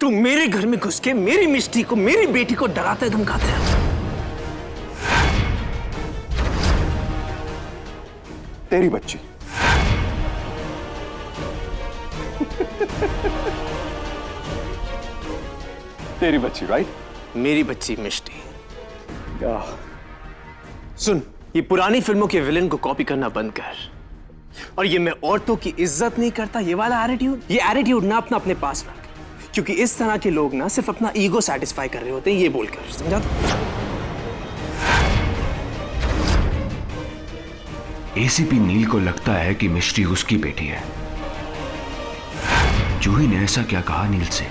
तू मेरे घर में घुस के मेरी मिष्टी को, मेरी बेटी को डराते धमकाते है। तेरी बच्ची तेरी बच्ची, राइट? मेरी बच्ची मिष्टी। सुन, ये पुरानी फिल्मों के विलेन को कॉपी करना बंद कर। और ये मैं औरतों की इज्जत नहीं करता, ये वाला एटीट्यूड, ये एटीट्यूड ना अपने पास रख, क्योंकि इस तरह के लोग ना सिर्फ अपना ईगो सेटिस्फाई कर रहे होते हैं, ये बोलकर, समझा? एसीपी नील को लगता है कि मिष्टी उसकी बेटी है। जूही ने ऐसा क्या कहा नील से?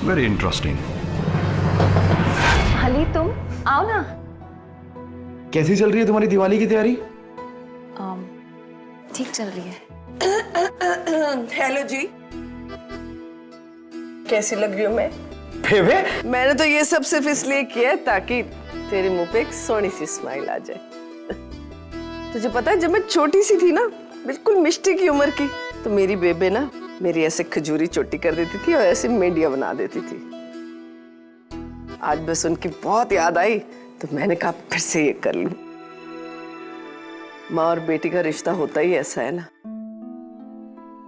Very interesting. अली तुम आओ ना। कैसी चल रही है तुम्हारी दिवाली की तैयारी? ठीक चल रही है। हेलो जी, कैसी लग रही हूँ मैं? बेबे, मैंने तो ये सब सिर्फ इसलिए किया ताकि तेरे मुंह पे एक सोनी सी स्माइल आ जाए। तुझे पता है, जब मैं छोटी सी थी ना, बिल्कुल मिष्टी की उम्र की, तो मेरी बेबे ना मेरी ऐसे खजूरी चोटी कर देती थी और ऐसे मेंढिया बना देती थी। आज बस उनकी बहुत याद आई तो मैंने कहा फिर से ये कर लूं। माँ और बेटी का रिश्ता होता ही ऐसा है ना।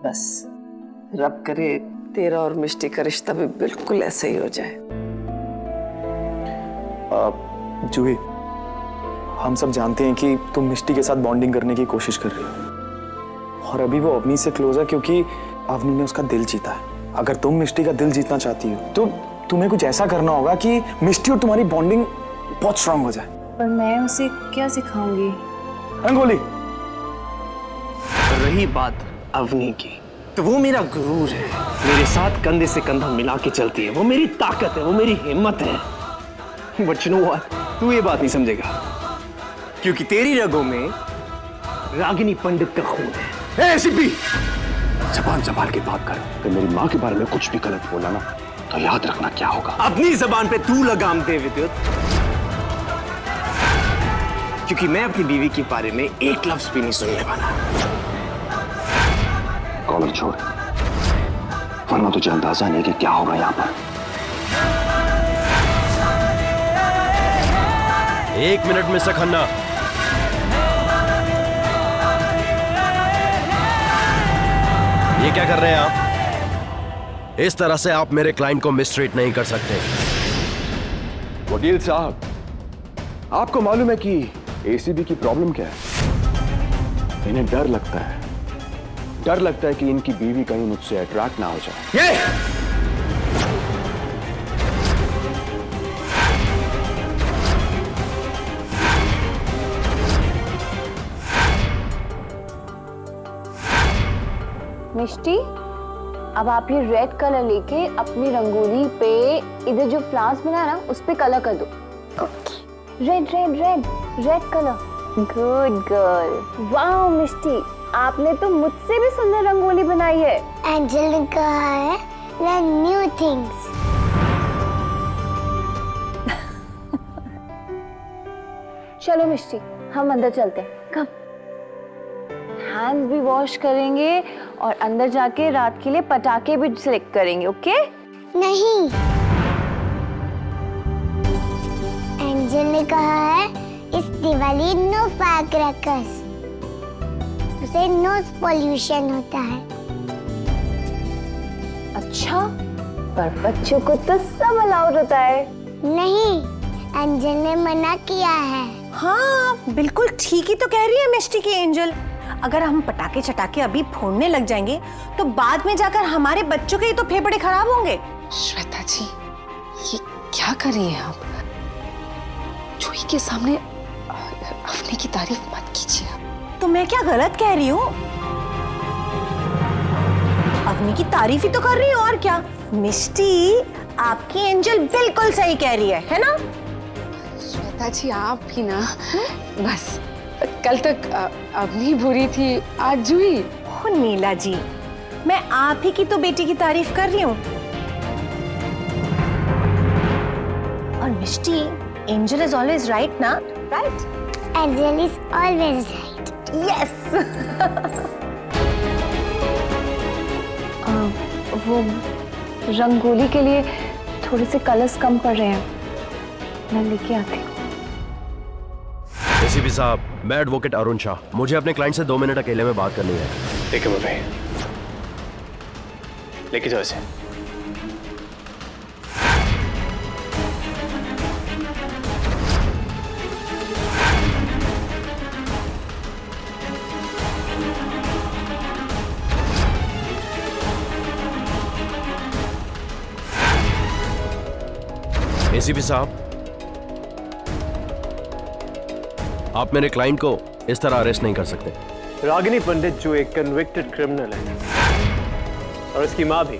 बस रब करे तेरा और मिष्टी का रिश्ता भी बिल्कुल ऐसा ही हो जाए। जूही, हम सब जानते हैं कि तुम मिष्टी के साथ बॉन्डिंग करने की कोशिश कर रही हो, और अभी वो अवनी से क्लोज है क्योंकि अवनी ने उसका दिल जीता है। अगर तुम मिष्टी का दिल जीतना चाहती हो तो तुम्हें कुछ ऐसा करना होगा कि मिष्टी और तुम्हारी बॉन्डिंग बहुत स्ट्रांग हो जाए। पर मैं उसे क्या सिखाऊंगी? रंगोली। रही बात अवनी की, तो वो मेरा गुरूर है, मेरे साथ कंधे से कंधा मिला के चलती है, वो मेरी ताकत है, वो मेरी हिम्मत है। बट यू नो व्हाट, तू ये बात नहीं समझेगा क्योंकि तेरी रगों में रागिनी पंडित का खून है। एसीपी, जबान संभाल के बात कर। अगर मेरी माँ के बारे में कुछ भी गलत बोला ना तो याद रखना क्या होगा। अपनी जबान पे तू लगाम दे विद्युत, क्योंकि मैं अपनी बीवी के बारे में एक लफ्ज भी नहीं सुनने वाला। कॉलर छोड़, वरना तुझे अंदाजा नहीं कि क्या होगा यहाँ पर। 1 मिनट मिस्टर खन्ना। ये क्या कर रहे हैं आप? इस तरह से आप मेरे क्लाइंट को मिसट्रीट नहीं कर सकते। वकील साहब, आपको मालूम है कि एसीबी की प्रॉब्लम क्या है? इन्हें डर लगता है कि इनकी बीवी कहीं मुझसे अट्रैक्ट ना हो जाए। मिष्टी, अब आप ये रेड कलर लेके अपनी रंगोली पे इधर जो फ्लावर्स बना ना उस पे कलर कर दो। Red red red red colour. Good girl. वाह मिष्टी, आपने तो मुझसे भी सुंदर रंगोली बनाई है। एंजल ने कहा है learn new things। चलो मिष्टी, हम अंदर चलते हैं। कम। हैंड्स भी वॉश करेंगे और अंदर जाके रात के लिए पटाखे भी सिलेक्ट करेंगे, ओके? नहीं, एंजल ने कहा है इस दिवाली नो फायरक्रैकर्स, उसे नॉइज पॉल्यूशन होता है। अच्छा, पर बच्चों को तो सब अलाउड होता है। नहीं, एंजल ने मना किया है। हाँ, बिल्कुल ठीक ही तो कह रही है मिष्टी की एंजल। अगर हम पटाखे चटाके अभी फोड़ने लग जाएंगे तो बाद में जाकर हमारे बच्चों के ही तो फेफड़े खराब होंगे। श्वेता जी, ये क्या कर रही हैं आप? जूही के सामने अवनी की तारीफ मत कीजिए। तो मैं क्या गलत कह रही हूँ? अवनी की तारीफ ही तो कर रही हूँ, और क्या? मिष्टी, आपकी एंजल बिल्कुल सही कह रही है ना? श्वेता जी, आप भी ना, बस कल तक अवनी बुरी थी, आज जूही। ओ नीला जी, मैं आप ही की तो बेटी की तारीफ कर रही हूँ। और मिष्टी, एंजल इज ऑलवेज राइट ना? Right? Angel is always right. Yes. Rangoli के लिए थोड़े से कलर्स कम पड़ रहे हैं, मैं लेके आती हूँ। एसीपी साहब, मैं एडवोकेट अरुण शाह, मुझे अपने क्लाइंट से 2 मिनट अकेले में बात करनी है। ठीक है भाई, लेके जाओ इसे। एसीपी साहब, आप मेरे क्लाइंट को इस तरह अरेस्ट नहीं कर सकते। रागिनी पंडित जो एक कन्विक्टेड क्रिमिनल है और उसकी मां भी,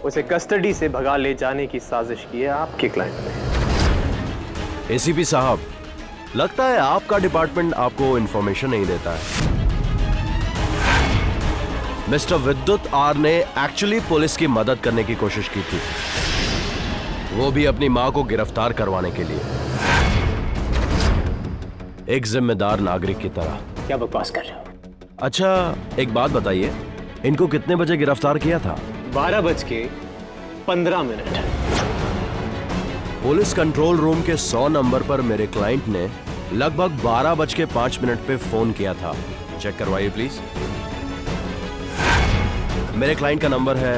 उसे कस्टडी से भगा ले जाने की साजिश की है आपके क्लाइंट ने। एसीपी साहब, लगता है आपका डिपार्टमेंट आपको इंफॉर्मेशन नहीं देता है। मिस्टर विद्युत आर ने एक्चुअली पुलिस की मदद करने की कोशिश की थी, वो भी अपनी मां को गिरफ्तार करवाने के लिए, एक जिम्मेदार नागरिक की तरह। क्या बकवास कर रहे हो? अच्छा, एक बात बताइए, इनको कितने बजे गिरफ्तार किया था? 12:15। पुलिस कंट्रोल रूम के 100 नंबर पर मेरे क्लाइंट ने लगभग 12:05 पे फोन किया था। चेक करवाइए प्लीज। मेरे क्लाइंट का नंबर है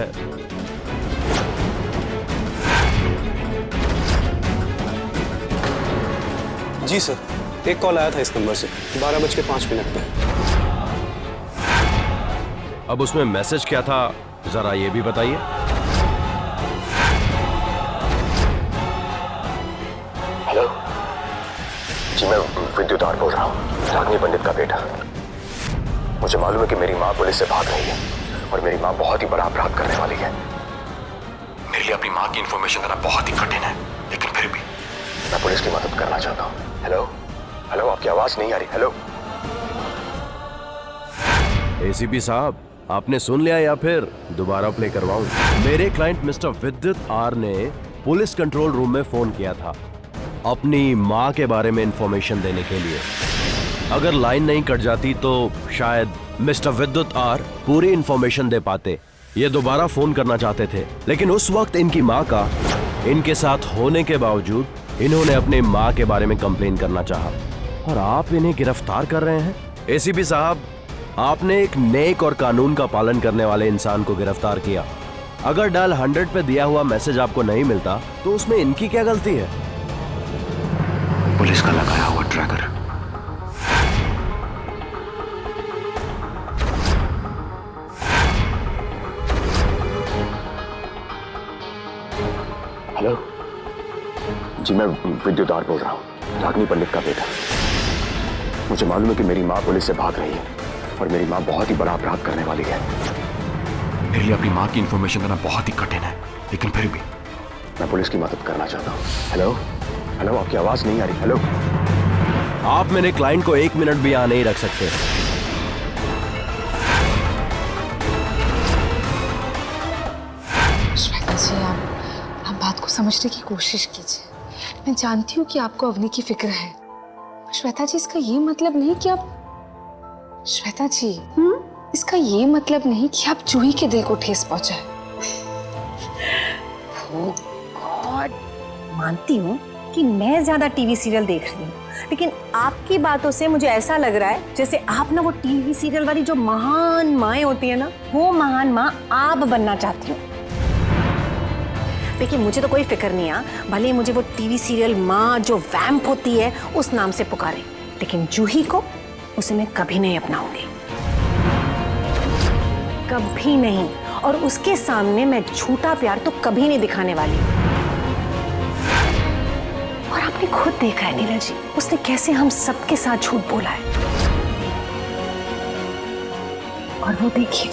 जी सर, एक कॉल आया था इस नंबर से 12:05 पे। अब उसमें मैसेज क्या था, जरा ये भी बताइए। हेलो जी, मैं विद्युत आर बोल रहा हूँ, रागिनी पंडित का बेटा। मुझे मालूम है कि मेरी माँ पुलिस से भाग रही है और मेरी माँ बहुत ही बड़ा अपराध करने वाली है। मेरे लिए अपनी माँ की इंफॉर्मेशन देना बहुत ही कठिन है, लेकिन फिर भी मैं पुलिस की मदद करना चाहता हूँ। हेलो हेलो, आपकी आवाज नहीं आ रही। हेलो एसीपी साहब, आपने सुन लिया या फिर दोबारा प्ले करवाऊं? मेरे क्लाइंट मिस्टर विद्युत आर ने पुलिस कंट्रोल रूम में फोन किया था अपनी मां के बारे में इंफॉर्मेशन देने के लिए। अगर लाइन नहीं कट जाती तो शायद मिस्टर विद्युत आर पूरी इंफॉर्मेशन दे पाते। ये दोबारा फोन करना चाहते थे, लेकिन उस वक्त इनकी मां का इनके साथ होने के बावजूद इन्होंने अपने मां के बारे में कंप्लेन करना चाहा, और आप इन्हें गिरफ्तार कर रहे हैं। एसीपी साहब, आपने एक नेक और कानून का पालन करने वाले इंसान को गिरफ्तार किया। अगर डायल 100 पे दिया हुआ मैसेज आपको नहीं मिलता तो उसमें इनकी क्या गलती है? पुलिस का लगाया हुआ ट्रैकर। हेलो जी, मैं विद्युत आर बोल रहा हूँ, रागिनी पंडित का बेटा। मुझे मालूम है कि मेरी माँ पुलिस से भाग रही है और मेरी माँ बहुत ही बड़ा अपराध करने वाली है। मेरे लिए अपनी माँ की इंफॉर्मेशन देना बहुत ही कठिन है, लेकिन फिर भी मैं पुलिस की मदद करना चाहता हूँ। हेलो हेलो, आपकी आवाज नहीं आ रही। हेलो, आप मेरे क्लाइंट को 1 मिनट भी यहाँ नहीं रख सकते। श्वेता जी, आप बात को समझने की कोशिश कीजिए। मैं जानती हूँ कि आपको अवनी की फिक्र है। श्वेता जी, इसका ये मतलब नहीं कि आप श्वेता जी इसका ये मतलब नहीं कि आप जूही के दिल को ठेस पहुंचाए। ओह गॉड, मानती हूँ कि मैं ज्यादा टीवी सीरियल देख रही हूँ, लेकिन आपकी बातों से मुझे ऐसा लग रहा है जैसे आप ना वो टीवी सीरियल वाली जो महान माएं होती है ना, वो महान माँ आप बनना चाहती हो। देखिए, मुझे तो कोई फिक्र नहीं है, भले मुझे वो टीवी सीरियल माँ जो वैम्प होती है उस नाम से पुकारे, लेकिन जूही को उसे मैं कभी नहीं अपनाऊंगी, कभी नहीं। और उसके सामने मैं झूठा प्यार तो कभी नहीं दिखाने वाली। और आपने खुद देखा है नीरज जी, उसने कैसे हम सबके साथ झूठ बोला है। और वो देखिए,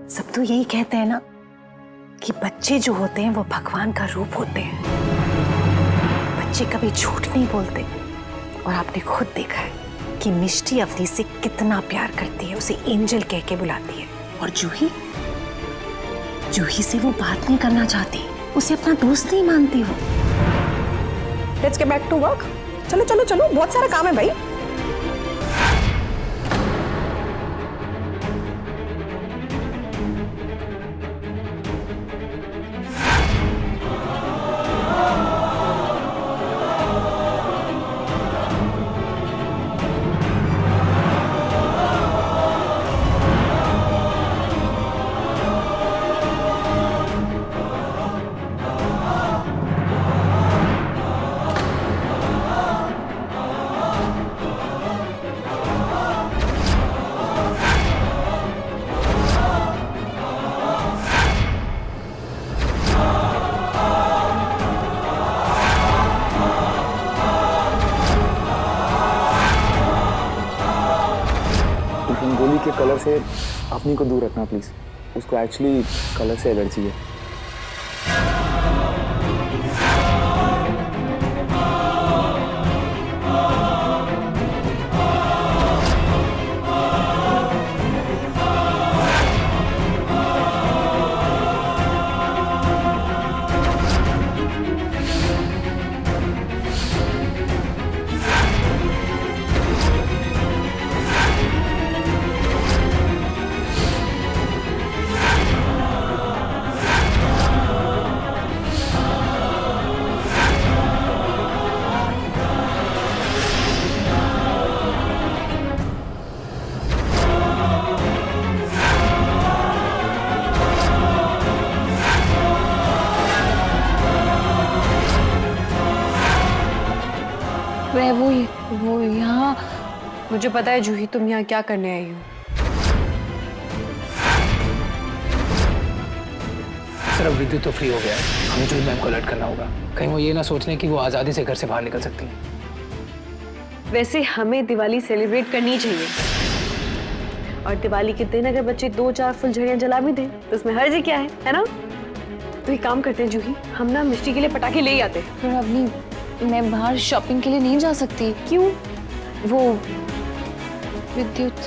सब तो यही कहते हैं ना कि बच्चे जो होते हैं वो भगवान का रूप होते हैं। बच्चे कभी झूठ नहीं बोलते। और आपने खुद देखा है कि मिष्टी अवनी से कितना प्यार करती है, उसे एंजल कह के बुलाती है। और जूही से वो बात नहीं करना चाहती, उसे अपना दोस्त नहीं मानती वो। Let's get back to work. चलो चलो चलो, बहुत सारा काम है भाई। कलर से अपनी को दूर रखना प्लीज। उसको एक्चुअली कलर से एलर्जी है। वो यहाँ। मुझे पता है जूही, तुम यहाँ क्या करने आई हो। सर अब विद्युत तो फ्री हो गया है, हमें जूही मैम को अलर्ट करना होगा। कहीं वो ये ना सोच लें कि वो आज़ादी से घर से बाहर निकल सकती हैं। वैसे हमें दिवाली सेलिब्रेट करनी चाहिए, और दिवाली के दिन अगर बच्चे 2-4 फुलझड़ियाँ जला भी दें तो उसमें हर्ज क्या है ना? तो एक काम करते हैं जूही, हम ना मिष्टी के लिए पटाखे ले ही आते हैं। पर अभी मैं बाहर शॉपिंग के लिए नहीं जा सकती। क्यों? वो विद्युत।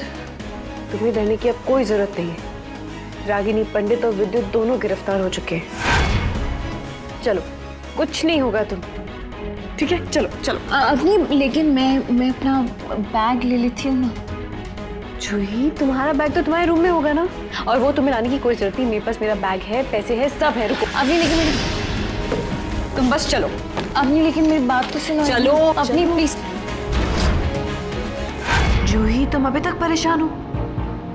तुम्हें डरने की अब कोई जरूरत नहीं है। रागिनी पंडित और विद्युत दोनों गिरफ्तार हो चुके हैं। चलो, कुछ नहीं होगा तुम, ठीक है? चलो चलो। अवनी, लेकिन मैं अपना बैग ले लेती हूँ ना। जूही, तुम्हारा बैग तो तुम्हारे रूम में होगा ना, और वो तुम्हें लाने की कोई जरूरत नहीं। मेरे पास मेरा बैग है, पैसे है, सब है। रुको अवनी, लेकिन मेरी तुम बस चलो। अवनी, लेकिन मेरी बात तो सुनो। चलो अवनी प्लीज। जूही, तुम अभी तक परेशान हो?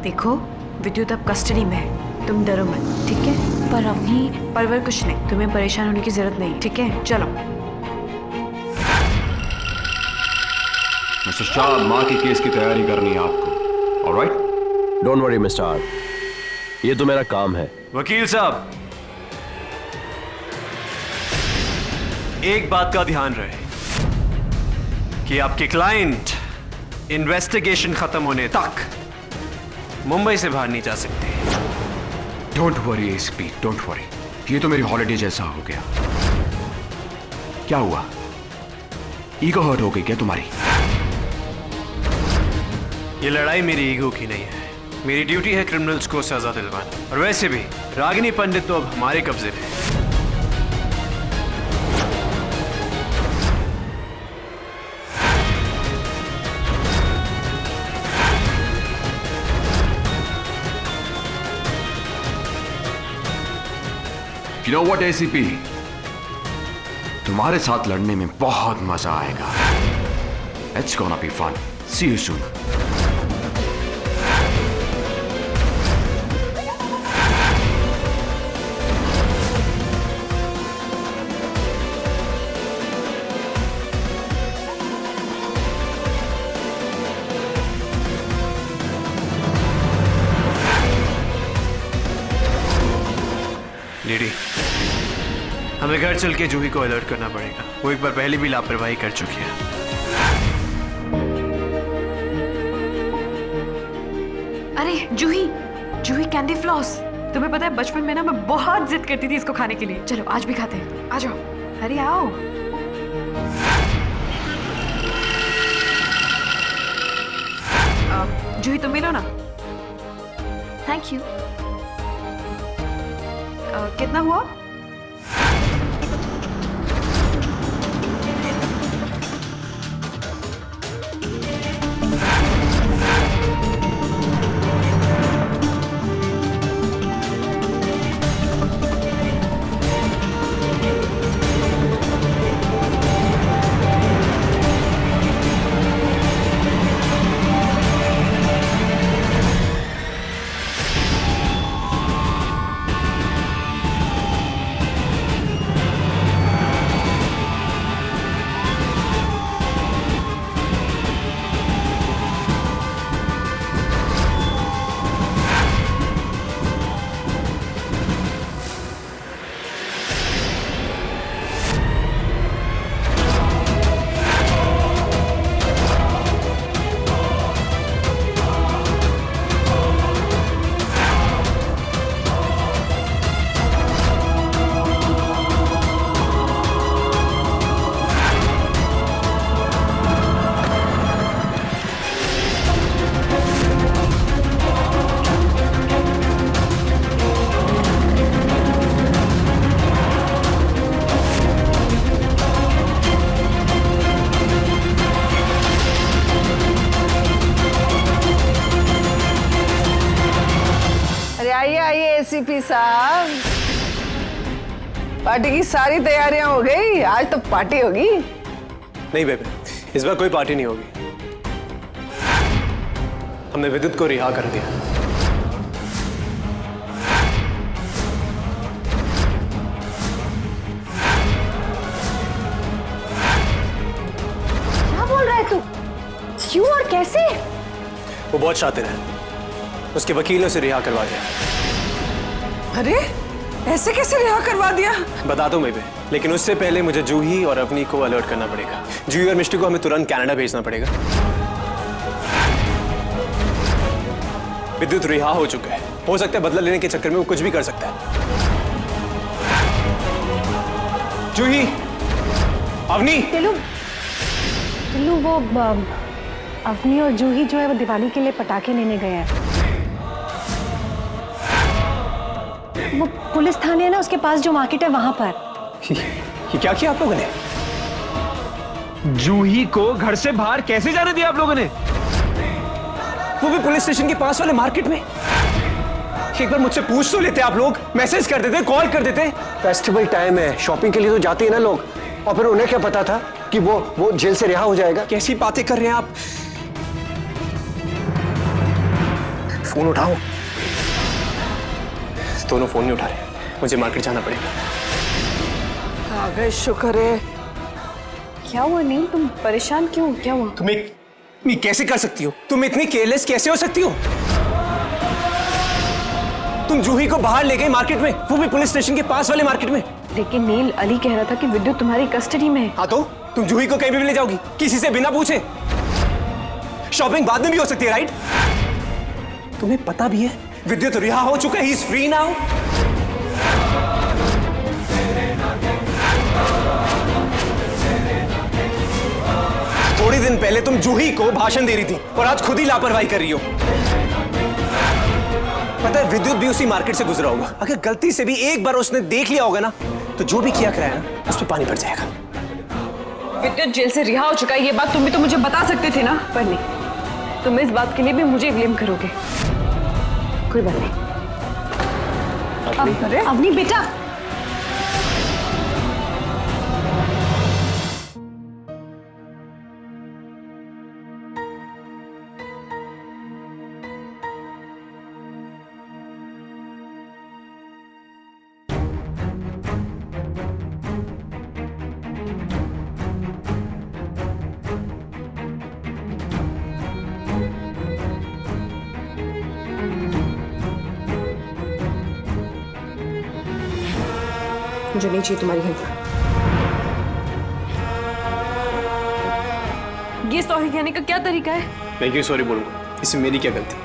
देखो, विद्युत अब कस्टडी में है, तुम डरो मत, ठीक है? पर अवनी, परवर कुछ नहीं, तुम्हें परेशान होने की जरूरत नहीं, ठीक है? चलो। मिस्टर शाह, माँ की केस की तैयारी करनी है आपको, alright? Don't worry mister R, ये तो मेरा काम है। वकील साहब, एक बात का ध्यान रहे कि आपके क्लाइंट इन्वेस्टिगेशन खत्म होने तक मुंबई से बाहर नहीं जा सकते। Don't worry SP, don't worry, ये तो मेरी हॉलिडे जैसा हो गया। क्या हुआ? ईगो हर्ट हो गई क्या तुम्हारी? ये लड़ाई मेरी ईगो की नहीं है, मेरी ड्यूटी है क्रिमिनल्स को सजा दिलवाना। और वैसे भी रागिनी पंडित तो अब हमारे कब्जे में है। You know what, ACP? तुम्हारे साथ लड़ने में बहुत मजा आएगा। It's gonna be fun. See you soon. DD, हमें घर चल के जूही को अलर्ट करना पड़ेगा। वो एक बार पहले भी लापरवाही कर चुकी है। अरे जूही, जूही कैंडी फ्लॉस, तुम्हें पता है बचपन में ना मैं बहुत जिद करती थी इसको खाने के लिए। चलो आज भी खाते हैं, आ जाओ, अरे आओ। जूही तुम मिलो ना। Thank you. कितना हुआ? एसीपी साहब, पार्टी की सारी तैयारियां हो गई, आज तो पार्टी होगी। नहीं बेबे, इस बार कोई पार्टी नहीं होगी। हमने विद्युत को रिहा कर दिया। क्या बोल रहा है तू? क्यों और कैसे? वो बहुत शातिर है, उसके वकील ने उसे रिहा करवा दिया। अरे ऐसे कैसे रिहा करवा दिया? बता दो बेबे, लेकिन उससे पहले मुझे जूही और अवनी को अलर्ट करना पड़ेगा। जूही और मिष्टी को हमें तुरंत कनाडा भेजना पड़ेगा। विद्युत रिहा हो चुका है, हो सकता है बदला लेने के चक्कर में वो कुछ भी कर सकता है। जूही, अवनी, टिल्लू वो अवनी और जूही जो है वो दिवाली के लिए पटाखे लेने गए हैं। वो पुलिस थाने है ना, उसके पास जो मार्केट है वहां पर। ये क्या किया आप लोगों ने? जूही को घर से बाहर कैसे जाने दिया आप लोगों ने? वो भी पुलिस स्टेशन के पास वाले मार्केट में। एक बार मुझसे पूछ तो लेते आप लोग, मैसेज कर देते, कॉल कर देते। फेस्टिवल टाइम है, शॉपिंग के लिए तो जाते हैं ना लोग, और फिर उन्हें क्या पता था कि वो जेल से रिहा हो जाएगा? कैसी बातें कर रहे हैं आप? फोन उठाओ। दोनों फोन नहीं उठा रहे, मुझे मार्केट जाना पड़ेगा। आ गए, शुक्र है। क्या हुआ नील, तुम परेशान क्यों? क्या हुआ? तुम कैसे कर सकती हो? तुम इतनी केयरलेस कैसे हो सकती हो? तुम जूही को बाहर ले गए मार्केट में, वो भी पुलिस स्टेशन के पास वाले मार्केट में। लेकिन नील, अली कह रहा था कि विद्युत तुम्हारी कस्टडी में है। हाँ तो तुम जूही को कहीं भी ले जाओगी, किसी से बिना पूछे? शॉपिंग बाद में भी हो सकती है, राइट? तुम्हें पता भी है विद्युत रिहा हो चुका है, ही इज फ्री नाउ। थोड़ी दिन पहले तुम जूही को भाषण दे रही थी और आज खुद ही लापरवाही कर रही हो। पता है विद्युत भी उसी मार्केट से गुजरा होगा। अगर गलती से भी एक बार उसने देख लिया होगा ना, तो जो भी किया कराया ना, उस पर पानी पड़ जाएगा। विद्युत जेल से रिहा हो चुका है, ये बात तुम भी तो मुझे बता सकते थे ना। पर नहीं, तुम इस बात के लिए भी मुझे ब्लेम करोगे। कोई बात नहीं। अवनी बेटा, मुझे नहीं चाहिए तुम्हारी हेल्प। ये सॉरी कहने का क्या तरीका है? मैं क्यों सॉरी बोलूंगा? इसमें मेरी क्या गलती?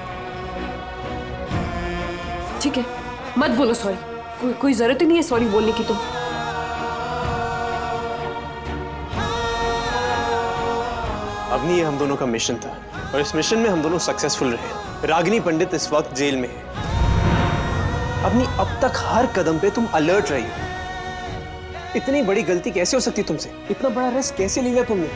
ठीक है, मत बोलो सॉरी। कोई जरूरत ही नहीं है सॉरी बोलने की। तुम अवनी, ये हम दोनों का मिशन था और इस मिशन में हम दोनों सक्सेसफुल रहे। रागिनी पंडित इस वक्त जेल में है। अवनी, अब तक हर कदम पे तुम अलर्ट रही हो। इतनी बड़ी गलती कैसे हो सकती तुमसे? इतना बड़ा रिस्क कैसे लिया तुमने?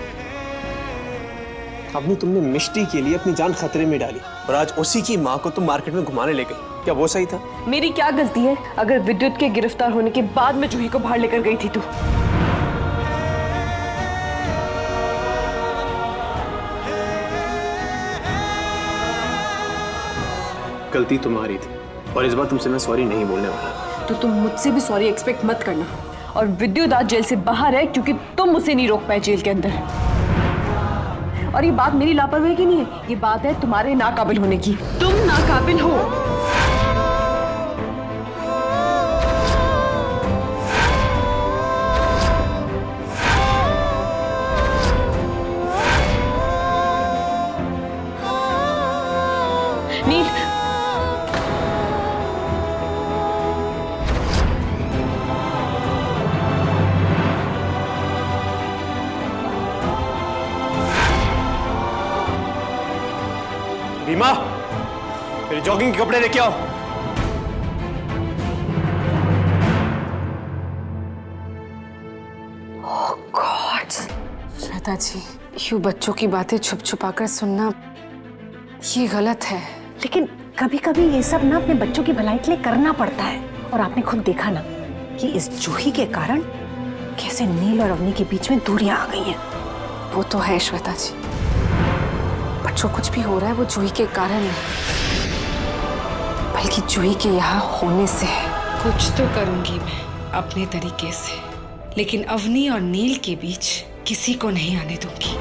अवनी, तुमने मिष्टी के लिए अपनी जान खतरे में डाली और आज उसी की माँ को तुम मार्केट में घुमाने ले गई। क्या वो सही था? मेरी क्या गलती है अगर विद्युत के गिरफ्तार होने के बाद मैं जूही को बाहर लेकर गई थी तो? गलती तुम्हारी थी और इस बार तुमसे मैं सॉरी नहीं बोलने वाला। तो तुम मुझसे भी सॉरी एक्सपेक्ट मत करना। और विद्युत आज जेल से बाहर है क्योंकि तुम मुझे नहीं रोक पाए जेल के अंदर। और ये बात मेरी लापरवाही की नहीं है, ये बात है तुम्हारे नाकाबिल होने की। तुम नाकाबिल हो। नील, बीमा, मेरे जॉगिंग के कपड़े लेके आओ। ओह गॉड, श्वेता जी, यूं बच्चों की बातें छुप छुपा कर सुनना ये गलत है। लेकिन कभी कभी ये सब ना अपने बच्चों की भलाई के लिए करना पड़ता है। और आपने खुद देखा ना कि इस जूही के कारण कैसे नील और अवनी के बीच में दूरियां आ गई हैं। वो तो है श्वेता जी, पर जो कुछ भी हो रहा है वो जूही के कारण है, बल्कि जूही के यहाँ होने से है। कुछ तो करूंगी मैं अपने तरीके से, लेकिन अवनी और नील के बीच किसी को नहीं आने दूंगी।